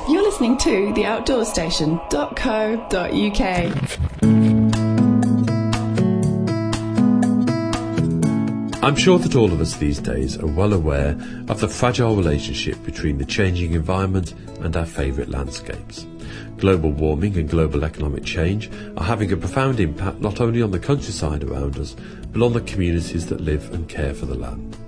You're listening to theoutdoorstation.co.uk. I'm sure that all of us these days are well aware of the fragile relationship between the changing environment and our favourite landscapes. Global warming and global economic change are having a profound impact not only on the countryside around us, but on the communities that live and care for the land.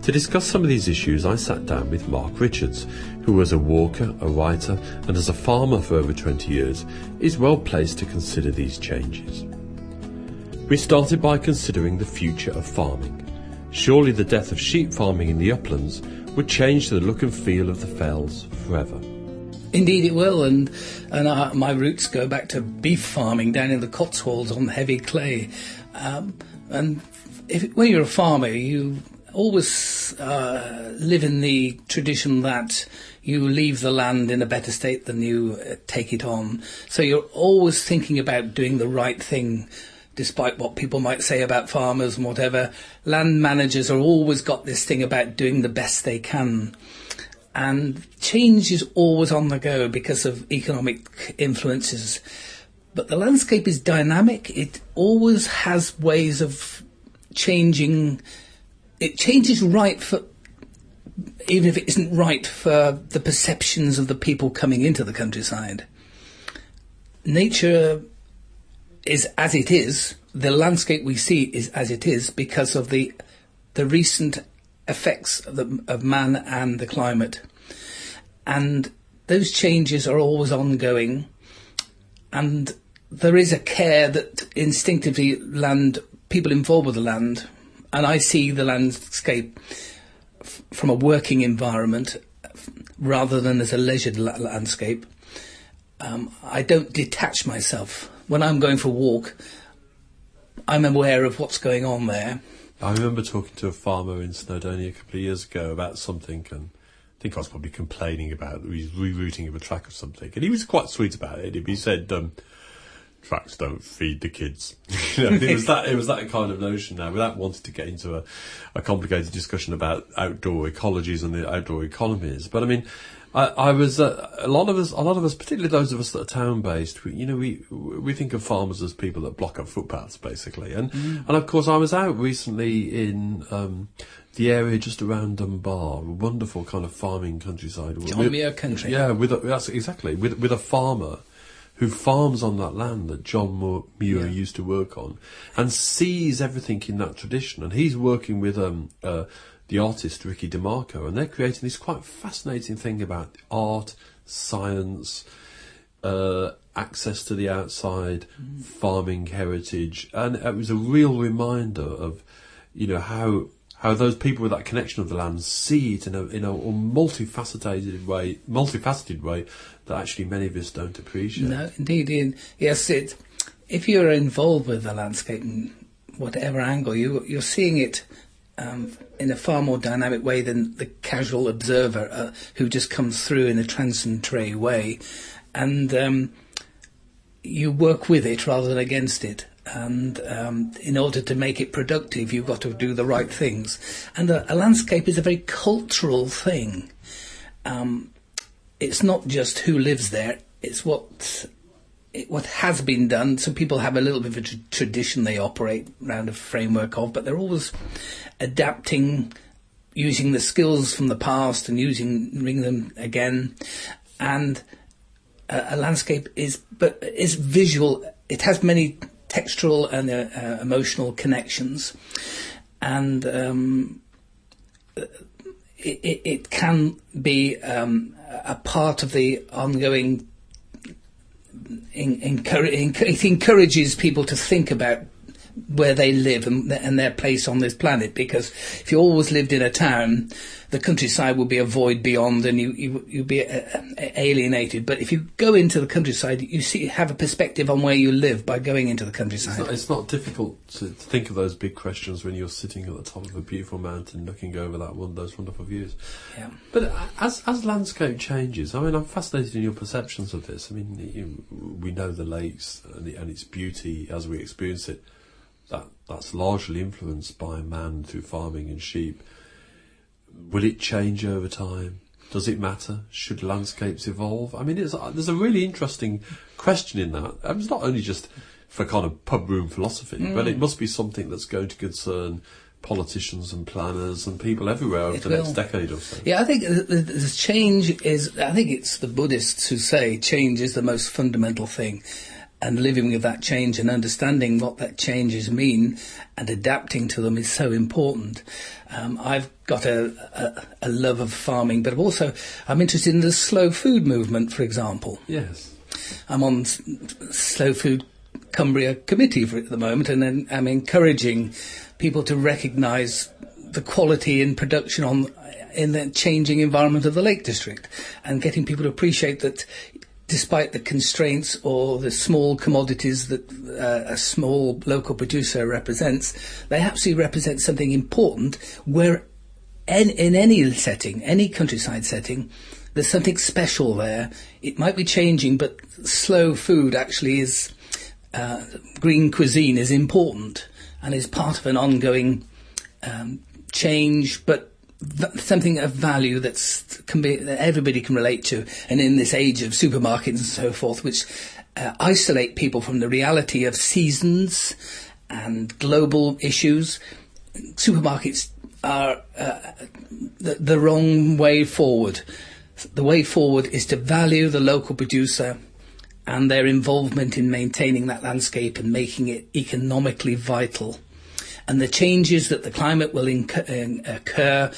To discuss some of these issues, I sat down with Mark Richards, who as a walker, a writer and as a farmer for over 20 years, is well placed to consider these changes. We started by considering the future of farming. Surely the death of sheep farming in the uplands would change the look and feel of the fells forever. Indeed it will, and my roots go back to beef farming down in the Cotswolds on heavy clay. When you're a farmer, you always live in the tradition that you leave the land in a better state than you take it on. So you're always thinking about doing the right thing. Despite what people might say about farmers and whatever, land managers are always got this thing about doing the best they can. And change is always on the go because of economic influences. But the landscape is dynamic. It always has ways of changing. It changes right for, even if it isn't right for the perceptions of the people coming into the countryside. Nature is as it is. The landscape we see is as it is because of the recent effects of man and the climate, and those changes are always ongoing. And there is a care that instinctively people involved with the land, and I see the landscape from a working environment rather than as a leisured landscape. I don't detach myself. When I'm going for a walk, I'm aware of what's going on there. I remember talking to a farmer in Snowdonia a couple of years ago about something, and I think I was probably complaining about he's rerouting of a track or something, and he was quite sweet about it. He said, tracks don't feed the kids. It was that kind of notion now, without wanting to get into a complicated discussion about outdoor ecologies and the outdoor economies. But I mean, I was a lot of us, particularly those of us that are town based. We think of farmers as people that block up footpaths, basically. And of course, I was out recently in the area just around Dunbar, a wonderful kind of farming countryside. John Muir country. Yeah, with a farmer who farms on that land that John Muir used to work on, and sees everything in that tradition. And he's working with the artist Ricky DeMarco, and they're creating this quite fascinating thing about art, science, access to the outside, farming heritage, and it was a real reminder of, how those people with that connection of the land see it in a multifaceted way that actually many of us don't appreciate. No, indeed. Yes, if you're involved with the landscape in whatever angle, you're seeing it in a far more dynamic way than the casual observer who just comes through in a transitory way. And you work with it rather than against it. And in order to make it productive, you've got to do the right things. And a landscape is a very cultural thing. It's not just who lives there, it's what has been done. So people have a little bit of a tradition they operate around a framework of, but they're always adapting, using the skills from the past and bringing them again. And a landscape is visual. It has many textural and emotional connections, and it can be a part of the ongoing. It encourages people to think about where they live and their place on this planet, because if you always lived in a town, the countryside would be a void beyond, and you'd be alienated. But if you go into the countryside, you have a perspective on where you live by going into the countryside. It's not difficult to think of those big questions when you're sitting at the top of a beautiful mountain looking over those wonderful views. Yeah. But as landscape changes, I mean, I'm fascinated in your perceptions of this. I mean, we know the lakes and its beauty as we experience it. That's largely influenced by man through farming and sheep. Will it change over time? Does it matter? Should landscapes evolve? I mean, there's a really interesting question in that. It's not only just for kind of pub room philosophy, but it must be something that's going to concern politicians and planners and people everywhere over the next decade or so. Yeah, I think the change is, I think it's the Buddhists who say change is the most fundamental thing. And living with that change and understanding what that changes mean and adapting to them is so important. I've got a love of farming, but I'm interested in the slow food movement, for example. Yes. I'm on Slow Food Cumbria committee for it at the moment, and then I'm encouraging people to recognise the quality in production in the changing environment of the Lake District, and getting people to appreciate that despite the constraints or the small commodities that a small local producer represents, they actually represent something important where in any setting, any countryside setting, there's something special there. It might be changing, but slow food actually is, green cuisine is important and is part of an ongoing change, but something of value that everybody can relate to. And in this age of supermarkets and so forth, which isolate people from the reality of seasons and global issues, supermarkets are the wrong way forward. The way forward is to value the local producer and their involvement in maintaining that landscape and making it economically vital. And the changes that the climate will occur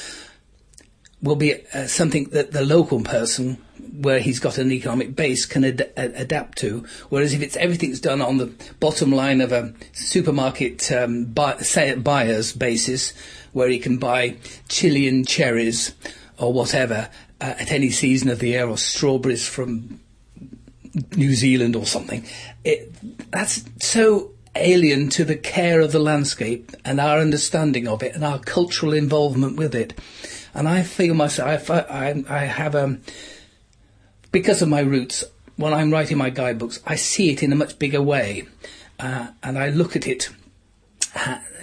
will be something that the local person, where he's got an economic base, can adapt to. Whereas if everything's done on the bottom line of a supermarket buyer's basis, where he can buy Chilean cherries or whatever at any season of the year, or strawberries from New Zealand or something, that's so alien to the care of the landscape and our understanding of it and our cultural involvement with it. And I feel myself, I have because of my roots, when I'm writing my guidebooks, I see it in a much bigger way, and I look at it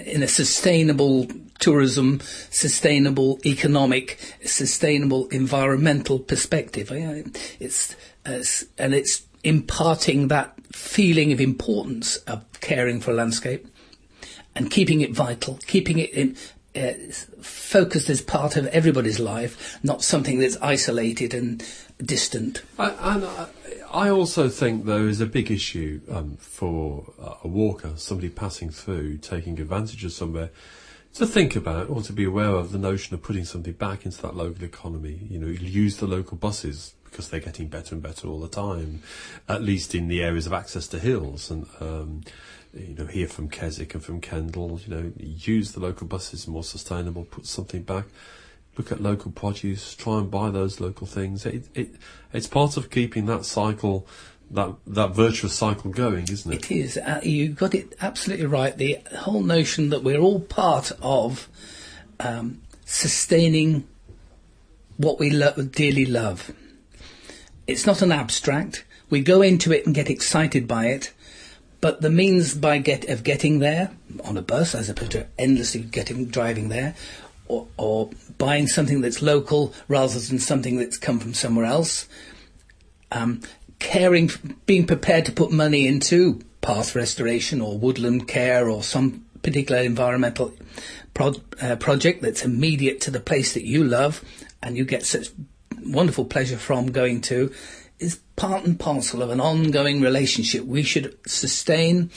in a sustainable tourism, sustainable economic, sustainable environmental perspective. It's imparting that feeling of importance of caring for a landscape and keeping it vital, keeping it focused as part of everybody's life, not something that's isolated and distant. I also think there is a big issue for a walker, somebody passing through, taking advantage of somewhere, to think about or to be aware of the notion of putting something back into that local economy. You know, use the local buses because they're getting better and better all the time, at least in the areas of access to hills. And here from Keswick and from Kendal, use the local buses, more sustainable, put something back, look at local produce, try and buy those local things. It's part of keeping that cycle, that virtuous cycle going, isn't it? It is. You got it absolutely right. The whole notion that we're all part of sustaining what we dearly love. It's not an abstract. We go into it and get excited by it, but the means of getting there on a bus, as opposed to endlessly driving there, or buying something that's local rather than something that's come from somewhere else, being prepared to put money into path restoration or woodland care or some particular environmental project that's immediate to the place that you love and you get such wonderful pleasure from going to, is part and parcel of an ongoing relationship we should sustain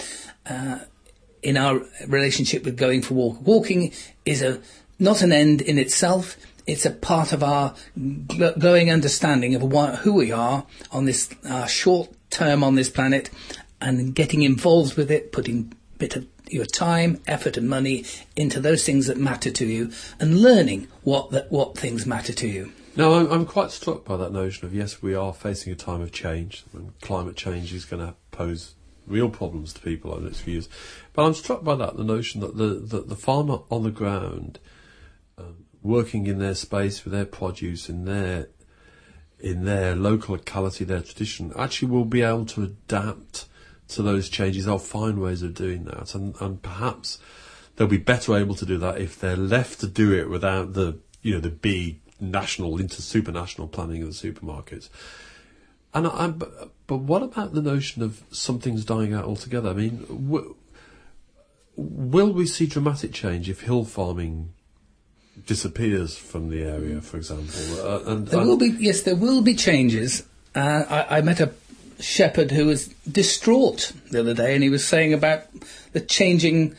in our relationship with going for walk. Walking is not an end in itself. It's a part of our growing understanding of who we are on this short term on this planet, and getting involved with it, putting a bit of your time, effort and money into those things that matter to you, and learning what things matter to you. No, I'm quite struck by that notion of, yes, we are facing a time of change, and climate change is going to pose real problems to people over the next few years. But I'm struck by the notion that the farmer on the ground, working in their space with their produce, in their local locality, their tradition, actually will be able to adapt to those changes. They'll find ways of doing that, and perhaps they'll be better able to do that if they're left to do it without the big national into supranational planning of the supermarkets. And but what about the notion of something's dying out altogether? I mean, will we see dramatic change if hill farming disappears from the area, for example? There will be changes. I met a shepherd who was distraught the other day, and he was saying about the changing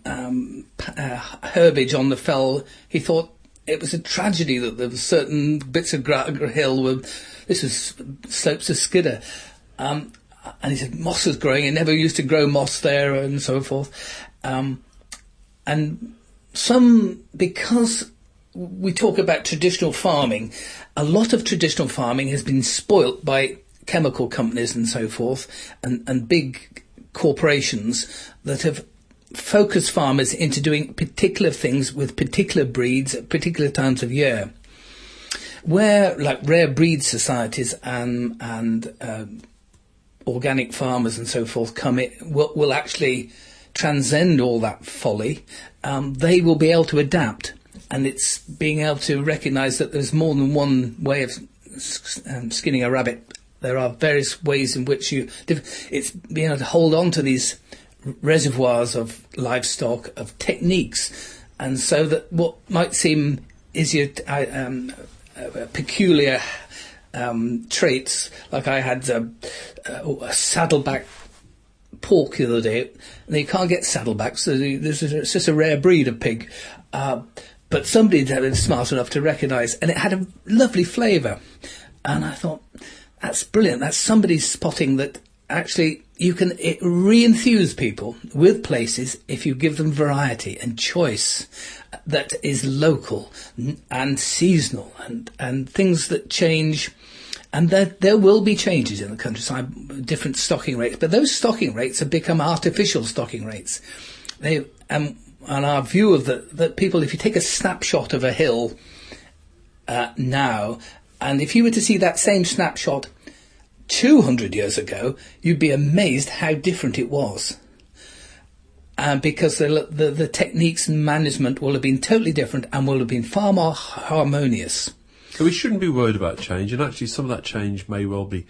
herbage on the fell. He thought it was a tragedy that there were certain bits of hill were. This was slopes of Skidder. And he said moss was growing. It never used to grow moss there, and so forth. And because we talk about traditional farming, a lot of traditional farming has been spoilt by chemical companies and so forth, and big corporations that have focused farmers into doing particular things with particular breeds at particular times of year. Where, like, rare breed societies and organic farmers and so forth will actually transcend all that folly, they will be able to adapt. And it's being able to recognise that there's more than one way of skinning a rabbit. There are various ways in which it's being able to hold on to these reservoirs of livestock, of techniques, and so that what might seem easier, peculiar traits, like I had a saddleback pork the other day, and you can't get saddlebacks, so it's just a rare breed of pig, but somebody was smart enough to recognise, and it had a lovely flavour, and I thought, that's brilliant, that's somebody spotting that actually it re-enthuse people with places if you give them variety and choice that is local and seasonal and things that change. And there will be changes in the countryside, different stocking rates, but those stocking rates have become artificial stocking rates. And our view of that people, if you take a snapshot of a hill now, and if you were to see that same snapshot 200 years ago, you'd be amazed how different it was. Because the techniques and management will have been totally different and will have been far more harmonious. So we shouldn't be worried about change, and actually some of that change may well be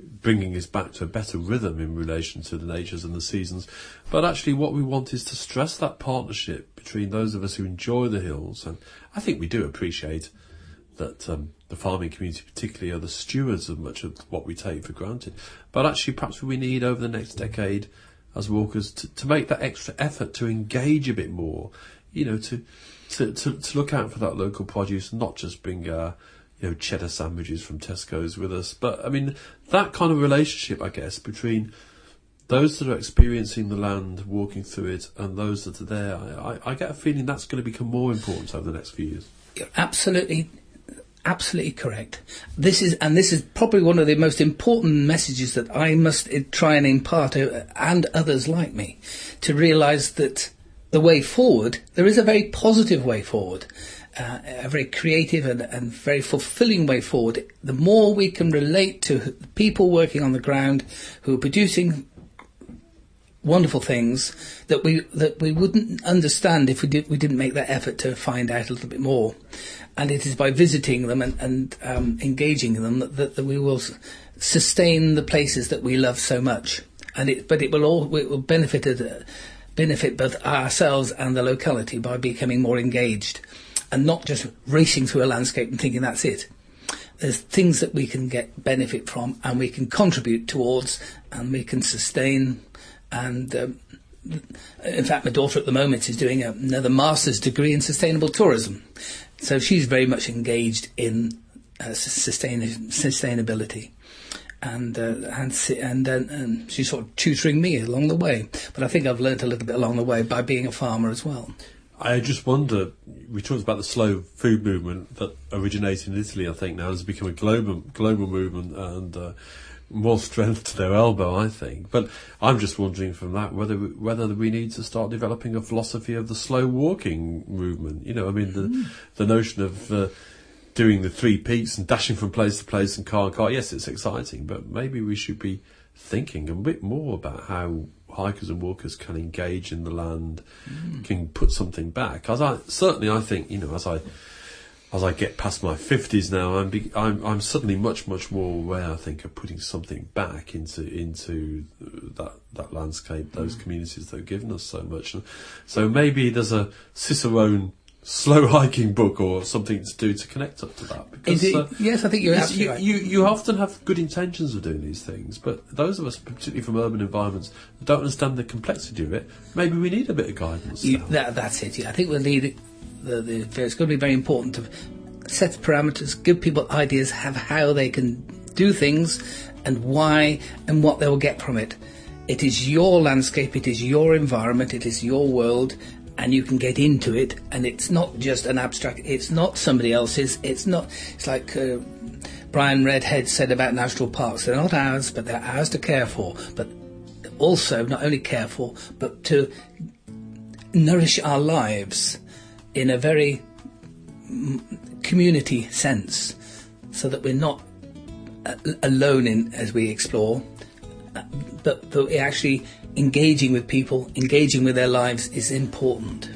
bringing us back to a better rhythm in relation to the natures and the seasons. But actually what we want is to stress that partnership between those of us who enjoy the hills, and I think we do appreciate that the farming community particularly are the stewards of much of what we take for granted. But actually perhaps we need over the next decade as walkers to make that extra effort to engage a bit more, to look out for that local produce, and not just bring cheddar sandwiches from Tesco's with us. But I mean, that kind of relationship, I guess, between those that are experiencing the land, walking through it, and those that are there, I get a feeling that's going to become more important over the next few years. You're absolutely correct. This is probably one of the most important messages that I must try and impart, and others like me, to realise that the way forward, there is a very positive way forward, a very creative and very fulfilling way forward. The more we can relate to people working on the ground who are producing wonderful things that we wouldn't understand if we didn't make that effort to find out a little bit more. And it is by visiting them and engaging them that we will sustain the places that we love so much. But it will benefit both ourselves and the locality by becoming more engaged, and not just racing through a landscape and thinking that's it. There's things that we can get benefit from, and we can contribute towards, and we can sustain. And in fact, my daughter at the moment is doing another master's degree in sustainable tourism. So she's very much engaged in sustainability, and she's sort of tutoring me along the way. But I think I've learnt a little bit along the way by being a farmer as well. I just wonder, we talked about the slow food movement that originated in Italy, I think now has become a global movement, and more strength to their elbow, I think. But I'm just wondering from that whether we need to start developing a philosophy of the slow walking movement. The notion of doing the 3 peaks and dashing from place to place and car. Yes, it's exciting, but maybe we should be thinking a bit more about how hikers and walkers can engage in the land, can put something back. I think, as as I get past my 50s now, I'm suddenly much more aware, I think, of putting something back into that landscape, those communities that have given us so much. So maybe there's a Cicerone slow hiking book or something to do to connect up to that. Because, yes, I think you're absolutely right. You often have good intentions of doing these things, but those of us, particularly from urban environments, that don't understand the complexity of it, maybe we need a bit of guidance. That's it. Yeah. I think we'll need it's going to be very important to set parameters, give people ideas of how they can do things and why and what they will get from it. It is your landscape, it is your environment, it is your world, and you can get into it, and it's not just an abstract, it's not somebody else's, it's like Brian Redhead said about national parks, they're not ours, but they're ours to care for, but also not only care for, but to nourish our lives in a very community sense, so that we're not alone as we explore, but we're actually engaging with people, engaging with their lives is important.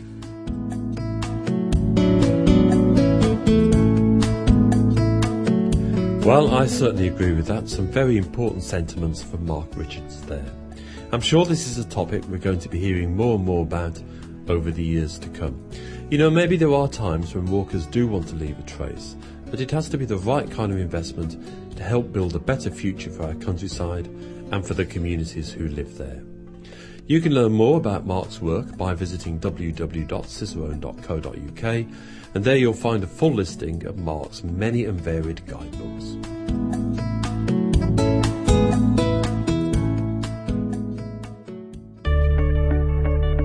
Well, I certainly agree with that. Some very important sentiments from Mark Richards there. I'm sure this is a topic we're going to be hearing more and more about over the years to come. Maybe there are times when walkers do want to leave a trace, but it has to be the right kind of investment to help build a better future for our countryside and for the communities who live there. You can learn more about Mark's work by visiting www.cicerone.co.uk, and there you'll find a full listing of Mark's many and varied guidebooks.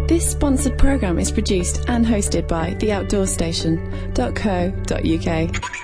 This sponsored programme is produced and hosted by theoutdoorstation.co.uk.